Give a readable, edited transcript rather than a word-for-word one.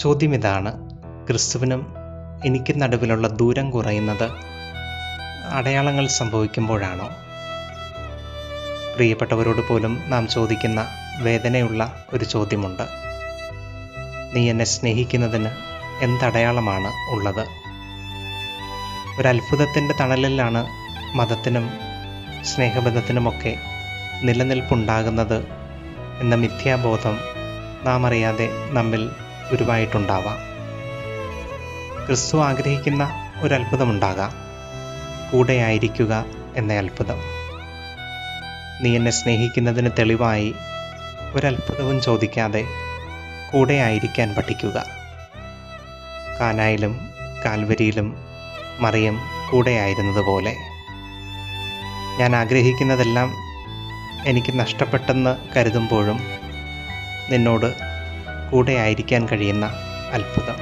ചോദ്യം ഇതാണ്: ക്രിസ്തുവിനും എനിക്കും നടുവിലുള്ള ദൂരം കുറയുന്നത് അടയാളങ്ങൾ സംഭവിക്കുമ്പോഴാണോ? പ്രിയപ്പെട്ടവരോട് പോലും നാം ചോദിക്കുന്ന വേദനയുള്ള ഒരു ചോദ്യമുണ്ട്. നീ എന്നെ സ്നേഹിക്കുന്നതിന് എന്തടയാളമാണ് ഉള്ളത്? ഒരത്ഭുതത്തിൻ്റെ തണലിലാണ് മതത്തിനും സ്നേഹബന്ധത്തിനുമൊക്കെ നിലനിൽപ്പുണ്ടാകുന്നത് എന്ന മിഥ്യാബോധം നാം അറിയാതെ നമ്മിൽ ഉരുവായിട്ടുണ്ടാവാം. ക്രിസ്തു ആഗ്രഹിക്കുന്ന ഒരത്ഭുതമുണ്ടാകാം, കൂടെയായിരിക്കുക എന്ന അത്ഭുതം. നീ എന്നെ സ്നേഹിക്കുന്നതിന് തെളിവായി ഒരത്ഭുതവും ചോദിക്കാതെ കൂടെയായിരിക്കാൻ പഠിക്കുക. കാനായിലും കാൽവരിയിലും മറിയം കൂടെയായിരുന്നതുപോലെ ഞാൻ ആഗ്രഹിക്കുന്നതെല്ലാം എനിക്ക് നഷ്ടപ്പെട്ടെന്ന് കരുതുമ്പോഴും നിന്നോട് കൂടെയായിരിക്കാൻ കഴിയുന്ന അത്ഭുതം.